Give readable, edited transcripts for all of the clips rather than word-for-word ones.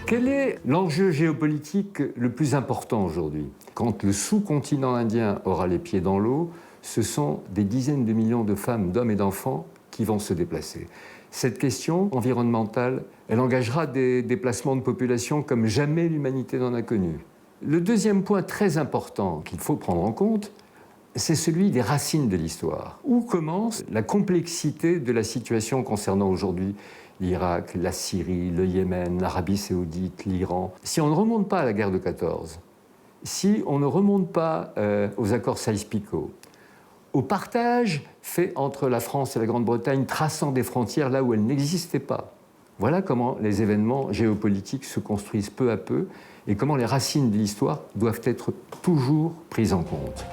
Quel est l'enjeu géopolitique le plus important aujourd'hui? Quand le sous-continent indien aura les pieds dans l'eau, ce sont des dizaines de millions de femmes, d'hommes et d'enfants qui vont se déplacer. Cette question environnementale, elle engagera des déplacements de population comme jamais l'humanité n'en a connu. Le deuxième point très important qu'il faut prendre en compte, c'est celui des racines de l'histoire. Où commence la complexité de la situation concernant aujourd'hui l'Irak, la Syrie, le Yémen, l'Arabie saoudite, l'Iran? Si on ne remonte pas à la guerre de 14, si on ne remonte pas aux accords Sykes-Picot, au partage fait entre la France et la Grande-Bretagne, traçant des frontières là où elles n'existaient pas. Voilà comment les événements géopolitiques se construisent peu à peu et comment les racines de l'histoire doivent être toujours prises en compte.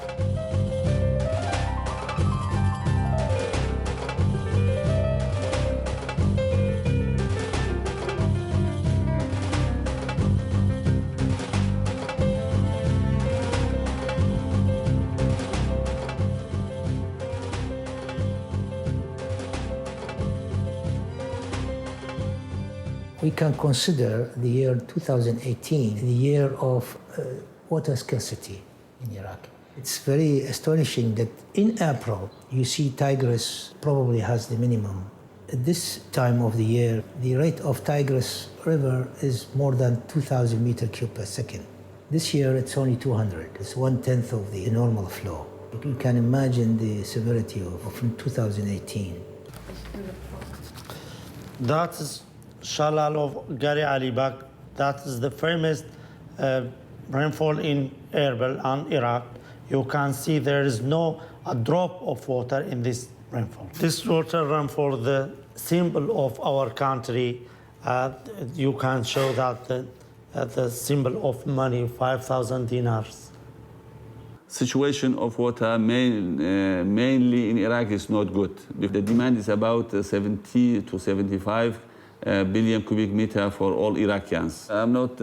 We can consider the year 2018 the year of water scarcity in Iraq. It's very astonishing that in April you see Tigris probably has the minimum. At this time of the year, the rate of Tigris River is more than 2,000 meter cube per second. This year it's only 200. It's 1/10 of the normal flow. You can imagine the severity of 2018. That's Shalal of Gari Ali Bak. That is the firmest rainfall in Erbil and Iraq. You can see there is a drop of water in this rainfall. This water run for the symbol of our country. You can show that the symbol of money, 5,000 dinars. Situation of water mainly in Iraq is not good. The demand is about 70 to 75 billion cubic meter for all Iraqians. I'm not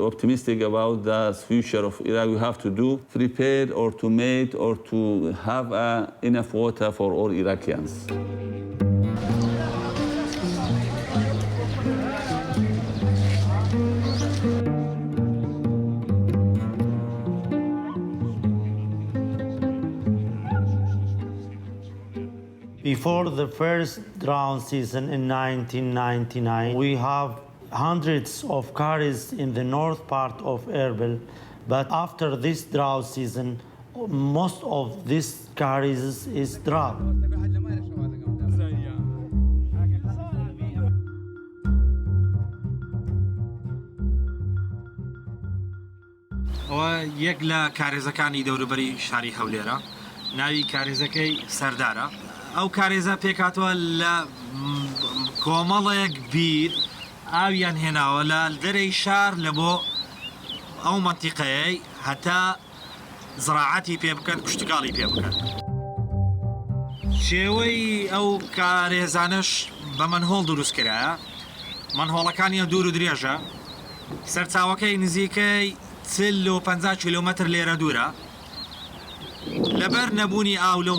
optimistic about the future of Iraq. We have to do prepare or to make or to have enough water for all Iraqians. Before the first drought season in 1999, we have hundreds of quarries in the north part of Erbil. But after this drought season, most of these quarries is dry. یەک لە کارێزەکانی دەوروبەری شاری هەولێرە ناوی کارێزەکەی سەردارە ئەو کارێزە پێکاتوە لە کۆمەڵێک بیر ئاویان هێناوە لە دەرەی شار لە بۆ ئەو مەنتیقەیەی هەتا زراعەتی پێ بکەن پشتگاڵی پێ بکەن شێوەی ئەو کارێزانش بە منهۆڵ دروست کرایە منهۆڵەکانی دوور و درێژە سەرچاوەکەی نزیکەی 50 کیلومتر لێرە دوورە لەبەر نەبوونی ئاو لەو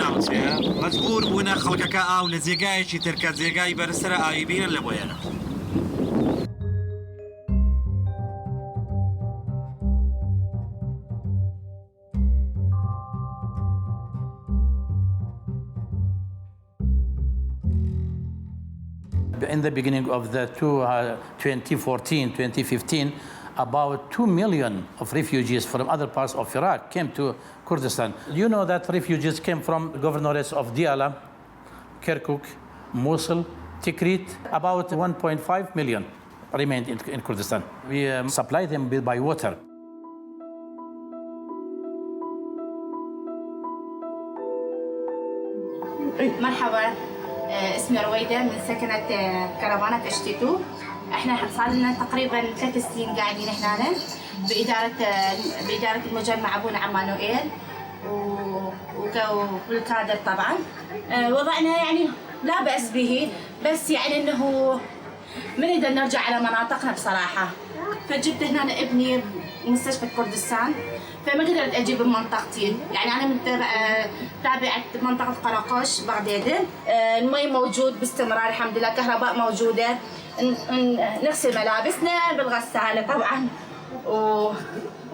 ناوچەیە مەجبور بوونە خەڵکەکە ئاو لە جێگایەکی ترکە جێگای بەرزترە ئاوی بینن لە بۆیەنە In the beginning of the 2014-2015, about 2 million of refugees from other parts of Iraq came to Kurdistan. You know that refugees came from governorates of Diyala, Kirkuk, Mosul, Tikrit. About 1.5 million remained in Kurdistan. We supply them by water. مرحبا اسمي رويدة من سكنة كرفانة اشتيتو احنا صار لنا تقريبا 3 سنين قاعدين هنا بإدارة المجمع أبونا عمانوئيل والكادر طبعا وضعنا يعني لا بأس به بس يعني انه ما نقدر نرجع على مناطقنا بصراحة فجبت هنا ابني مستشفى كردستان فما قدرت اجيب بمنطقتي يعني انا تابعت منطقه قراقش بغداد المي موجود باستمرار الحمد لله كهرباء موجوده نغسل ملابسنا بالغسالة طبعا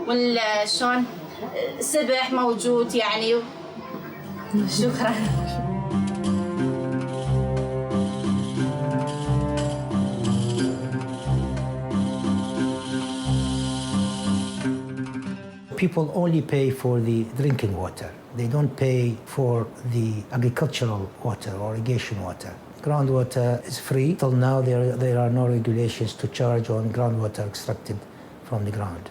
والشون سبح موجود يعني. شكرا. People only pay for the drinking water. They don't pay for the agricultural water or irrigation water. Groundwater is free. Till now, there are no regulations to charge on groundwater extracted from the ground.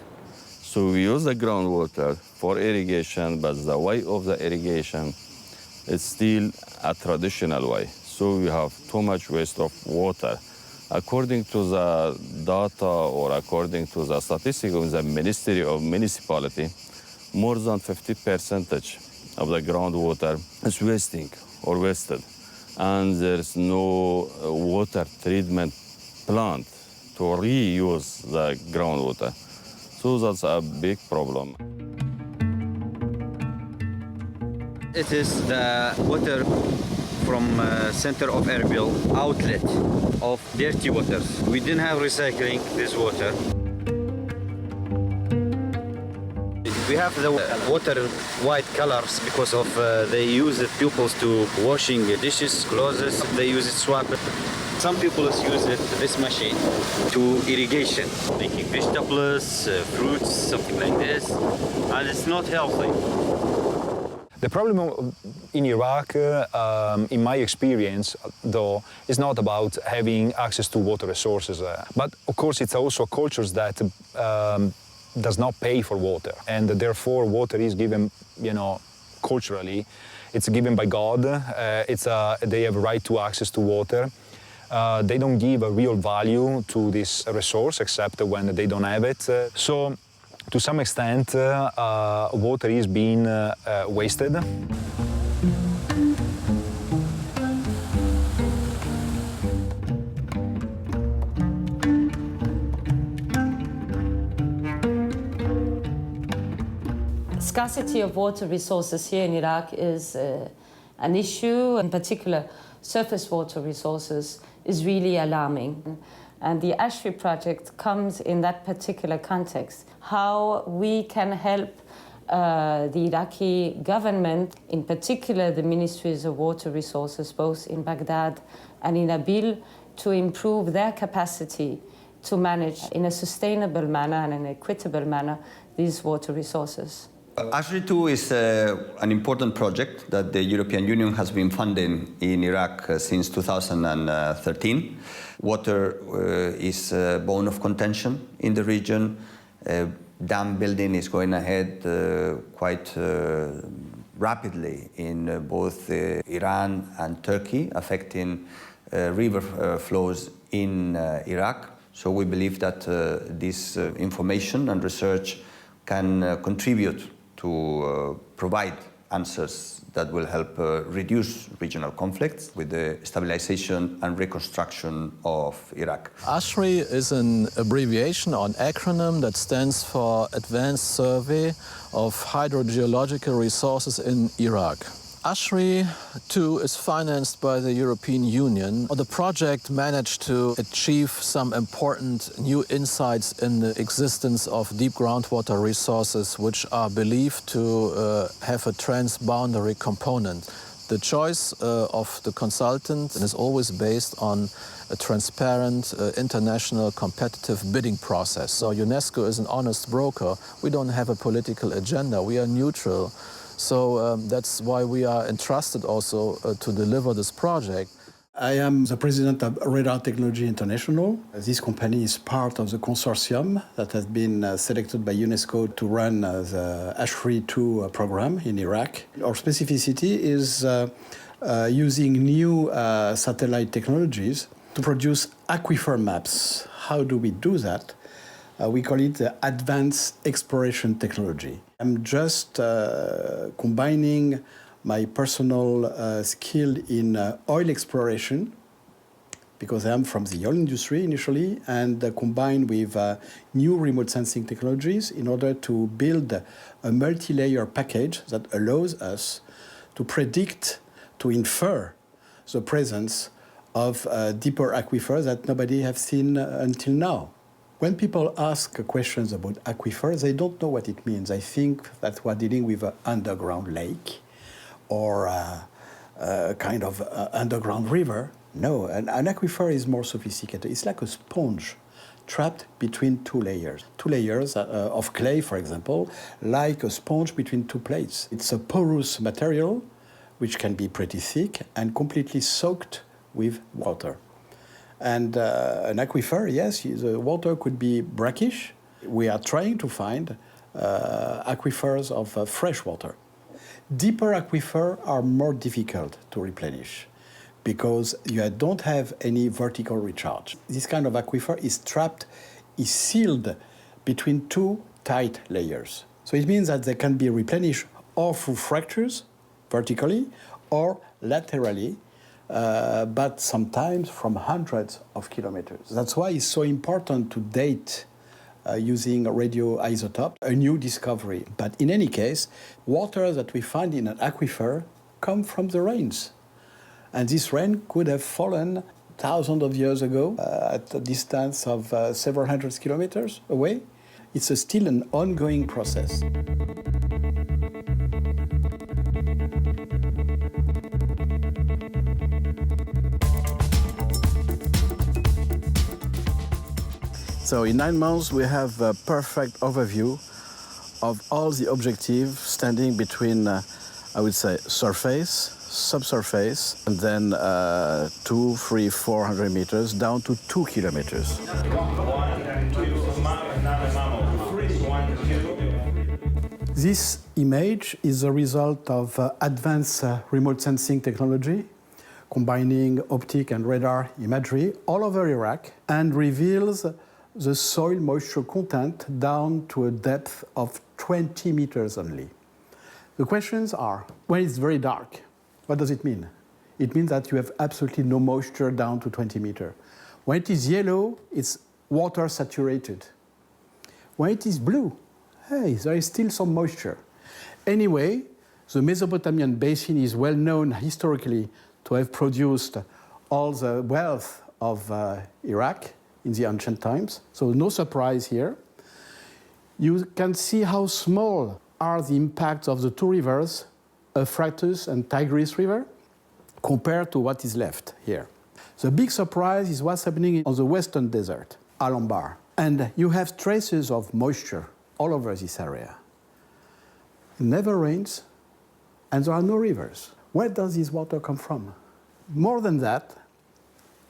So we use the groundwater for irrigation, but the way of the irrigation is still a traditional way. So we have too much waste of water. According to the data or according to the statistics of the Ministry of Municipality, more than 50% of the groundwater is wasted. And there's no water treatment plant to reuse the groundwater. So that's a big problem. It is the water from center of Erbil, outlet of dirty waters. We didn't have recycling this water. We have the water white colors because of they use it pupils to washing dishes, clothes. They use it swap it. Some people use it this machine to irrigation, making vegetables, fruits, something like this, and it's not healthy. The problem in Iraq, in my experience, though, is not about having access to water resources. But of course, it's also a culture that does not pay for water, and therefore water is given, culturally, it's given by God. They have a right to access to water. They don't give a real value to this resource except when they don't have it. So, to some extent, water is being wasted. Scarcity of water resources here in Iraq is an issue. In particular, surface water resources is really alarming. And the ASHRI project comes in that particular context. How we can help the Iraqi government, in particular the Ministries of Water Resources, both in Baghdad and in Erbil, to improve their capacity to manage in a sustainable manner and an equitable manner these water resources. ASHRI 2 is an important project that the European Union has been funding in Iraq since 2013. Water is a bone of contention in the region. Dam building is going ahead quite rapidly in both Iran and Turkey, affecting river flows in Iraq. So we believe that this information and research can contribute to provide answers that will help reduce regional conflicts with the stabilization and reconstruction of Iraq. ASHRI is an abbreviation or an acronym that stands for Advanced Survey of Hydrogeological Resources in Iraq. ASHRI 2 is financed by the European Union. The project managed to achieve some important new insights in the existence of deep groundwater resources which are believed to have a transboundary component. The choice of the consultant is always based on a transparent international competitive bidding process. So UNESCO is an honest broker. We don't have a political agenda. We are neutral. So that's why we are entrusted also to deliver this project. I am the president of Radar Technology International. This company is part of the consortium that has been selected by UNESCO to run the ASHRI 2 program in Iraq. Our specificity is using new satellite technologies to produce aquifer maps. How do we do that? We call it the advanced exploration technology. I'm just combining my personal skill in oil exploration, because I am from the oil industry initially, and combined with new remote sensing technologies in order to build a multi-layer package that allows us to predict, to infer the presence of deeper aquifers that nobody has seen until now. When people ask questions about aquifers, they don't know what it means. They think that we're dealing with an underground lake or a kind of underground river. No, an aquifer is more sophisticated. It's like a sponge trapped between two layers. Two layers of clay, for example, like a sponge between two plates. It's a porous material which can be pretty thick and completely soaked with water. And an aquifer, yes, the water could be brackish. We are trying to find aquifers of fresh water. Deeper aquifers are more difficult to replenish because you don't have any vertical recharge. This kind of aquifer is trapped, is sealed between two tight layers. So it means that they can be replenished or through fractures, vertically, or laterally, but sometimes from hundreds of kilometers. That's why it's so important to date using radioisotope, a new discovery. But in any case, water that we find in an aquifer come from the rains. And this rain could have fallen thousands of years ago at a distance of several hundred kilometers away. It's still an ongoing process. So in 9 months, we have a perfect overview of all the objectives standing between, I would say, surface, subsurface, and then 200, 300, 400 meters down to 2 kilometers. This image is a result of advanced remote sensing technology, combining optic and radar imagery all over Iraq, and reveals the soil moisture content down to a depth of 20 meters only. The questions are, when it's very dark, what does it mean? It means that you have absolutely no moisture down to 20 meters. When it is yellow, it's water saturated. When it is blue, hey, there is still some moisture. Anyway, the Mesopotamian basin is well known historically to have produced all the wealth of Iraq in the ancient times, so no surprise here. You can see how small are the impacts of the two rivers, Euphrates and Tigris River, compared to what is left here. The big surprise is what's happening on the western desert, Al Anbar. And you have traces of moisture all over this area. It never rains, and there are no rivers. Where does this water come from? More than that,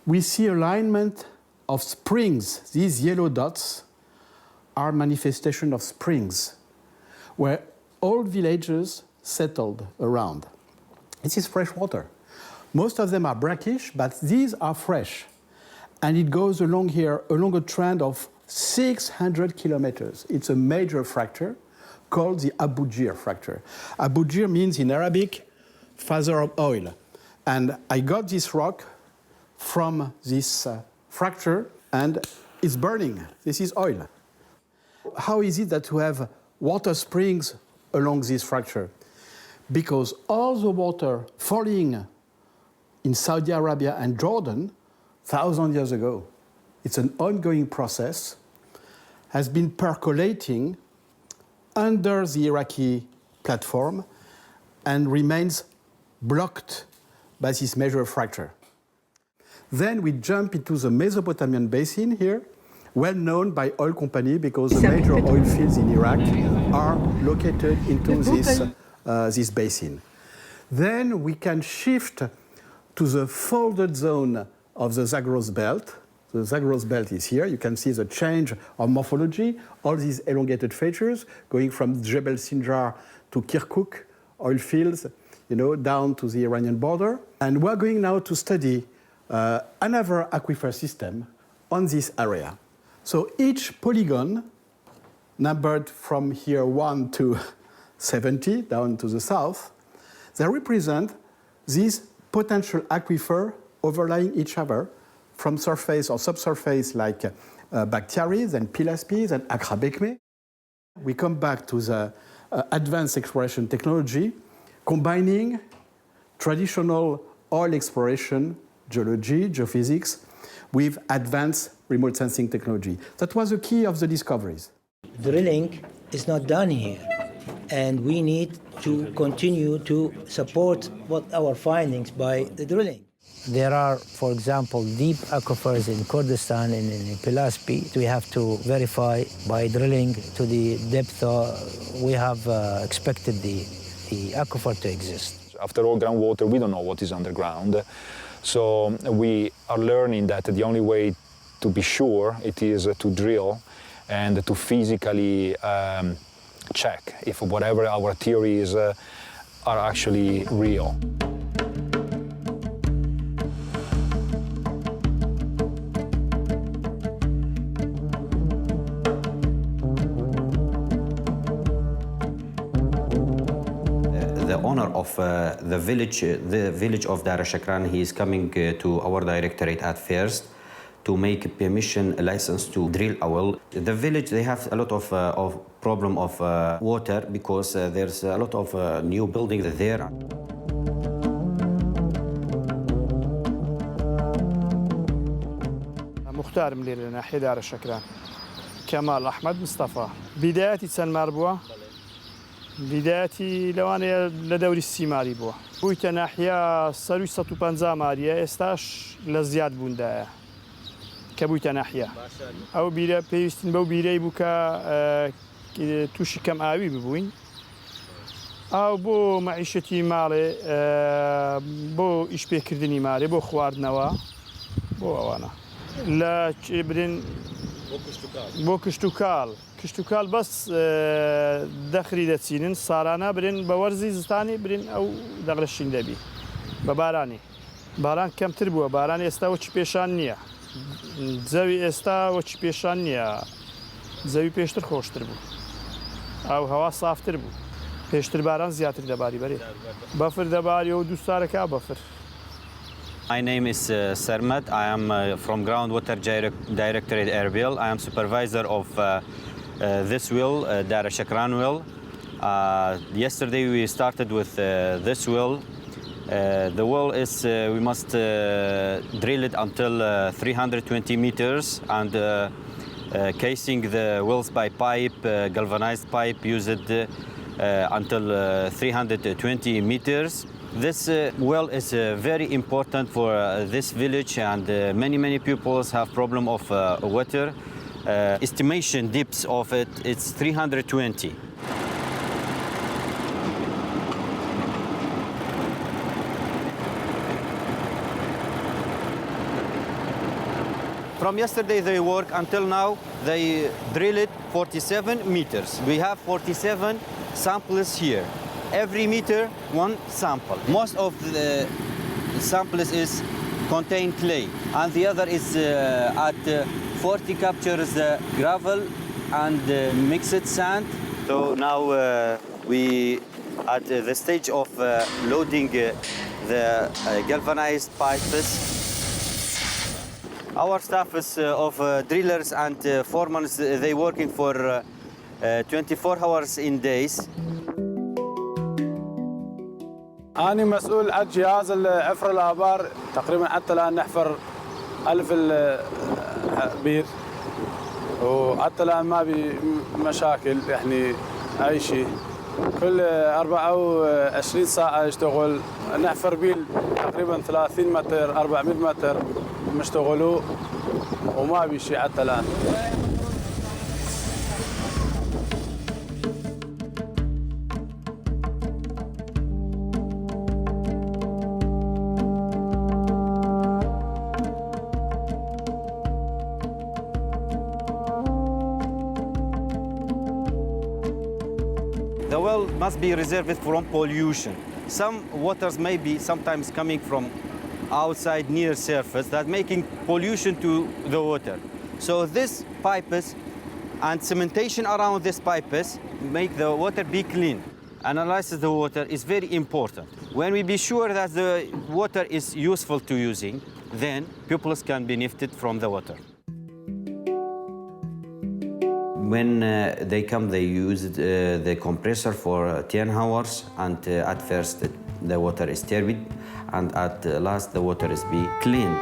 we see alignment of springs. These yellow dots are manifestation of springs where old villages settled around. This is fresh water. Most of them are brackish, but these are fresh. And it goes along here, along a trend of 600 kilometers. It's a major fracture called the Abu Jir fracture. Abu Jir means in Arabic, father of oil. And I got this rock from this fracture, and it's burning. This is oil. How is it that we have water springs along this fracture? Because all the water falling in Saudi Arabia and Jordan 1,000 years ago, it's an ongoing process, has been percolating under the Iraqi platform and remains blocked by this major fracture. Then we jump into the Mesopotamian basin here, well known by oil company because the major oil fields in Iraq are located into this basin. Then we can shift to the folded zone of the Zagros Belt. The Zagros Belt is here. You can see the change of morphology, all these elongated features going from Jebel Sinjar to Kirkuk oil fields, down to the Iranian border. And we're going now to study another aquifer system on this area. So each polygon, numbered from here 1 to 70, down to the south, they represent these potential aquifer overlying each other from surface or subsurface like Bakhtiaris and Pilaspis and Akrabekme. We come back to the advanced exploration technology, combining traditional oil exploration, geology, geophysics, with advanced remote sensing technology. That was the key of the discoveries. Drilling is not done here, and we need to continue to support our findings by the drilling. There are, for example, deep aquifers in Kurdistan and in Pilaspi. We have to verify by drilling to the depth we have expected the aquifer to exist. After all, groundwater, we don't know what is underground. So we are learning that the only way to be sure it is to drill and to physically check if whatever our theories are actually real. The owner of the village of Dar Shakran, he is coming to our directorate at first to make a permission license to drill a well. The village, they have a lot of problem of water because there's a lot of new buildings there. مختار ملير ناحية دار الشكران كمال أحمد مصطفى بدايتي تسمار بوا بدايتي لواني لدوري السيماري بوا بويت ناحية سروي 150 ماريا استاش لزياد بوندا كبويت ناحية أو بيرا بيستن بو بيرا بوكا توشي كم آوي ببوين أو بو معيشتي مالي بو إيش بيكردني مالي بو خواردنوا بو أوانا لا برين بو كشتوكال بس دخري دتسينن صارانا برين بورزي زستاني برين أو دغرشين دبي بباراني باران كم تربوا باراني استا وش بيشان نيا زوي استا وش بيشان نيا زوي بيشتر خوشتر بو أو هوا صافتر بو بيشتر باران زياتر دباري بري بفر دباري ودوستارة كا بفر. My name is Sermat. I am from Groundwater Directorate Erbil. I am supervisor of this well, Dar Shakran well. Yesterday we started with this well. The well is, we must drill it until 320 meters and casing the wells by pipe, galvanized pipe, use it until 320 meters. This well is very important for this village, and many pupils have problem of water. Estimation depths of it, it's 320. From yesterday they work until now, they drill it 47 meters. We have 47 samples here. Every meter, one sample. Most of the samples is contain clay, and the other is at 40 captures gravel and mixed sand. So now we at the stage of loading the galvanized pipes. Our staff is of drillers and foremen. They working for 24 hours in days. أنا مسؤول عن جهاز عفر الآبار تقريبا حتى الآن نحفر 1000 بير وحتى الآن ما بي مشاكل يعني أي شيء كل 24 ساعة يشتغل نحفر بيل تقريبا 30 متر 400 متر مشتغلوا وما بي شيء حتى الآن. The well must be reserved from pollution. Some waters may be sometimes coming from outside near surface that making pollution to the water. So this pipes and cementation around these pipes make the water be clean. Analysis the water is very important. When we be sure that the water is useful to using, then pupils can benefit from the water. When they come, they use the compressor for 10 hours, and at first the water is turbid, and at last the water is be cleaned.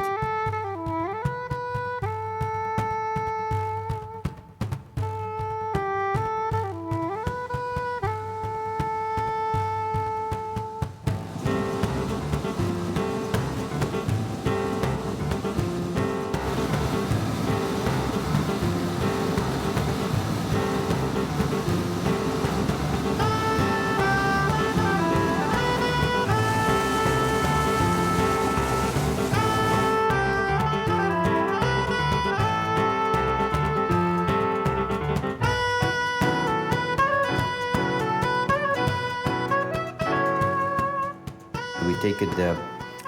We take the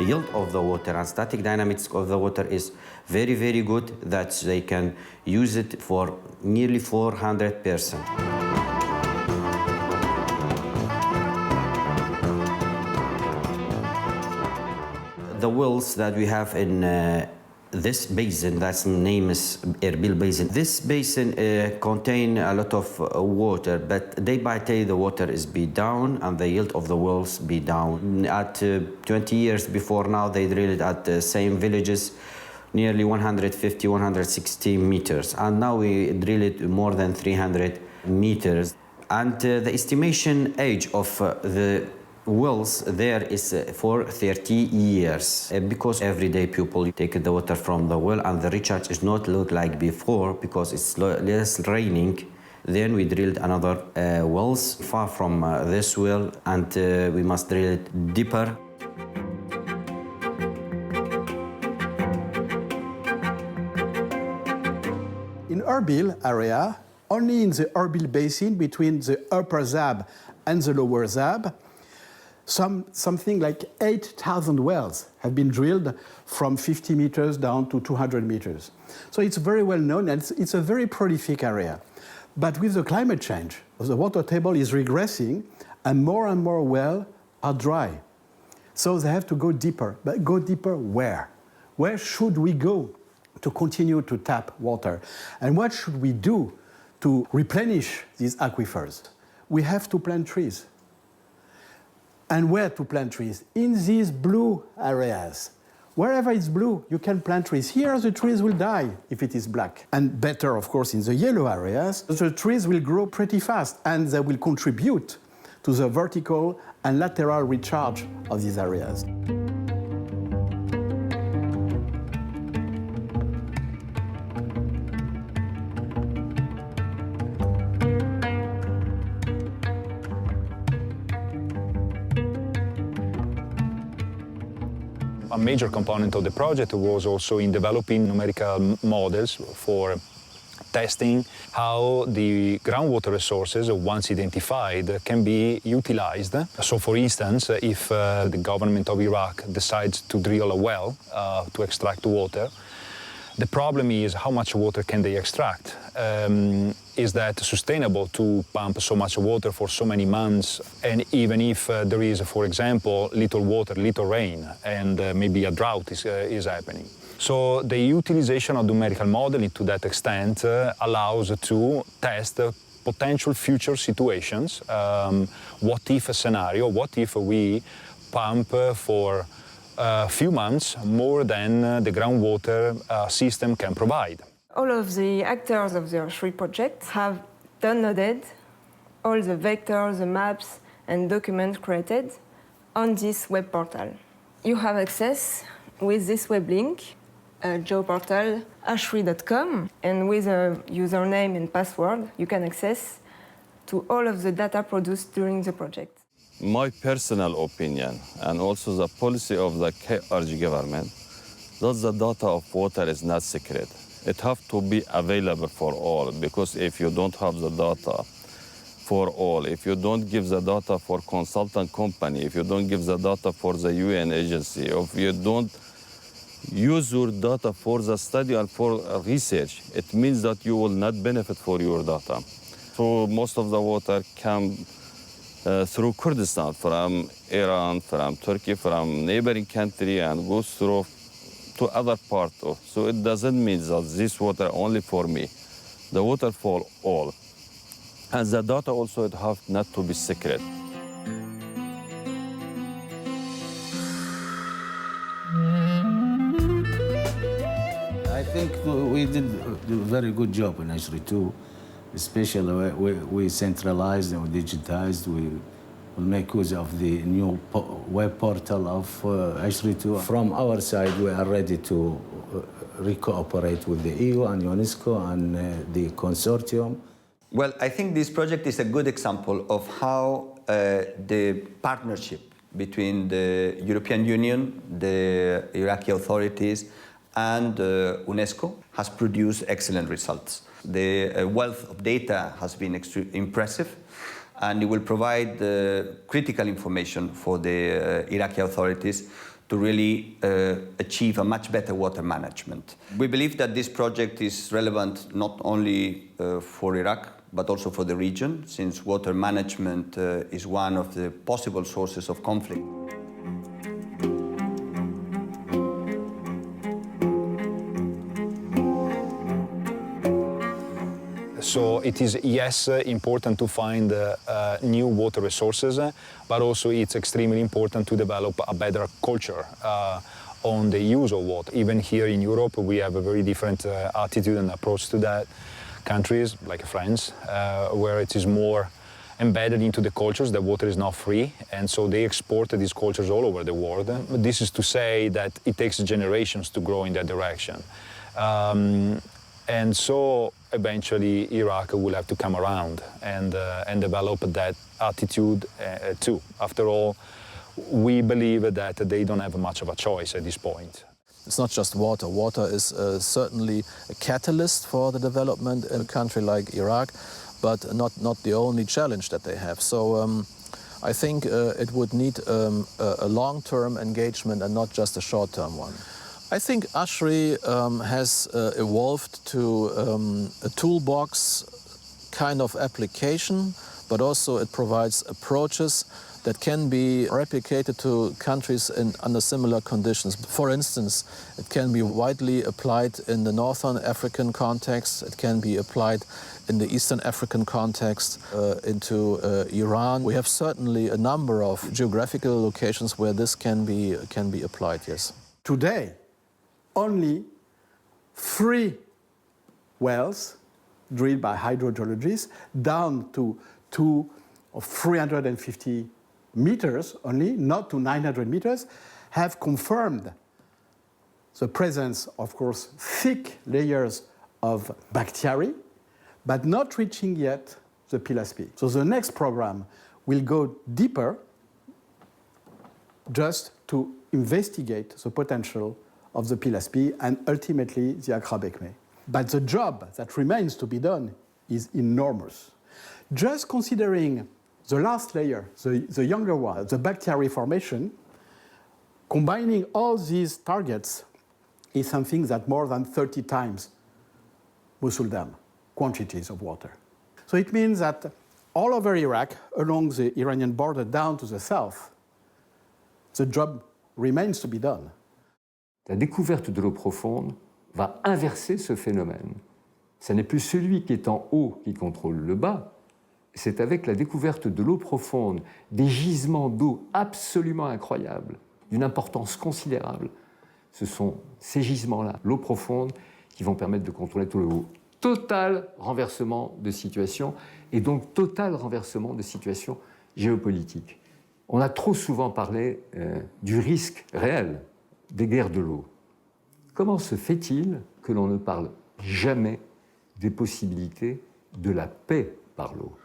yield of the water and static dynamics of the water is very, very good that they can use it for nearly 400%. The wells that we have in this basin, that's name is Erbil Basin. This basin contain a lot of water, but day by day the water is be down and the yield of the wells be down. At 20 years before now, they drilled at the same villages nearly 150, 160 meters. And now we drill it more than 300 meters. And the estimation age of the wells there is for 30 years because everyday people take the water from the well and the recharge is not look like before because it's less raining. Then we drilled another wells far from this well and we must drill it deeper. In Erbil area, only in the Erbil basin between the upper Zab and the lower Zab, something like 8,000 wells have been drilled from 50 meters down to 200 meters. So it's very well known and it's a very prolific area. But with the climate change, the water table is regressing and more wells are dry. So they have to go deeper. But go deeper where? Where should we go to continue to tap water? And what should we do to replenish these aquifers? We have to plant trees. And where to plant trees? In these blue areas. Wherever it's blue, you can plant trees. Here, the trees will die if it is black. And better, of course, in the yellow areas, the trees will grow pretty fast and they will contribute to the vertical and lateral recharge of these areas. A major component of the project was also in developing numerical models for testing how the groundwater resources, once identified, can be utilized. So, for instance, if the government of Iraq decides to drill a well to extract water, the problem is how much water can they extract? Is that sustainable to pump so much water for so many months? And even if there is, for example, little water, little rain, and maybe a drought is happening. So the utilization of numerical modeling to that extent allows to test potential future situations. What if a scenario, what if we pump for a few months more than the groundwater system can provide? All of the actors of the ASHRI project have downloaded all the vectors, the maps and documents created on this web portal. You have access with this web link, geoportal ashri.com, and with a username and password, you can access to all of the data produced during the project. My personal opinion, and also the policy of the KRG government, that the data of water is not secret. It has to be available for all, because if you don't have the data for all, if you don't give the data for consultant company, if you don't give the data for the UN agency, if you don't use your data for the study and for research, it means that you will not benefit for your data. So most of the water comes through Kurdistan, from Iran, from Turkey, from neighboring country, and goes through to other part of. So it doesn't mean that this water only for me. The water for all. And the data also it have not to be secret. think we did a very good job in Ashri too. Especially we centralized and we digitized. We will make use of the new web portal of Ashri 2. From our side, we are ready to cooperate with the EU and UNESCO and the consortium. Well, I think this project is a good example of how the partnership between the European Union, the Iraqi authorities, and UNESCO has produced excellent results. The wealth of data has been impressive, and it will provide critical information for the Iraqi authorities to really achieve a much better water management. We believe that this project is relevant not only for Iraq, but also for the region, since water management is one of the possible sources of conflict. So it is, yes, important to find new water resources, but also it's extremely important to develop a better culture on the use of water. Even here in Europe, we have a very different attitude and approach to that. Countries like France, where it is more embedded into the cultures that water is not free, and so they export these cultures all over the world. This is to say that it takes generations to grow in that direction. And so eventually Iraq will have to come around and develop that attitude too. After all, we believe that they don't have much of a choice at this point. It's not just water. Water is certainly a catalyst for the development in a country like Iraq, but not the only challenge that they have. So I think it would need a long-term engagement and not just a short-term one. I think Ashri has evolved to a toolbox kind of application, but also it provides approaches that can be replicated to countries under similar conditions. For instance, it can be widely applied in the Northern African context, it can be applied in the Eastern African context, into Iran. We have certainly a number of geographical locations where this can be applied, yes. Today, only 3 wells drilled by hydrogeologists down to 2 of 350 meters only, not to 900 meters, have confirmed the presence, of course, thick layers of bacteria, but not reaching yet the PLSP. So the next program will go deeper just to investigate the potential of the PLSP and ultimately the Akra Bekmeh. But the job that remains to be done is enormous. Just considering the last layer, the younger one, the bacteria formation, combining all these targets is something that more than 30 times Mosul Dam quantities of water. So it means that all over Iraq, along the Iranian border down to the south, the job remains to be done. La découverte de l'eau profonde va inverser ce phénomène. Ce n'est plus celui qui est en haut qui contrôle le bas, c'est avec la découverte de l'eau profonde, des gisements d'eau absolument incroyables, d'une importance considérable. Ce sont ces gisements-là, l'eau profonde, qui vont permettre de contrôler tout le haut. Total renversement de situation, et donc total renversement de situation géopolitique. On a trop souvent parlé du risque réel des guerres de l'eau. Comment se fait-il que l'on ne parle jamais des possibilités de la paix par l'eau ?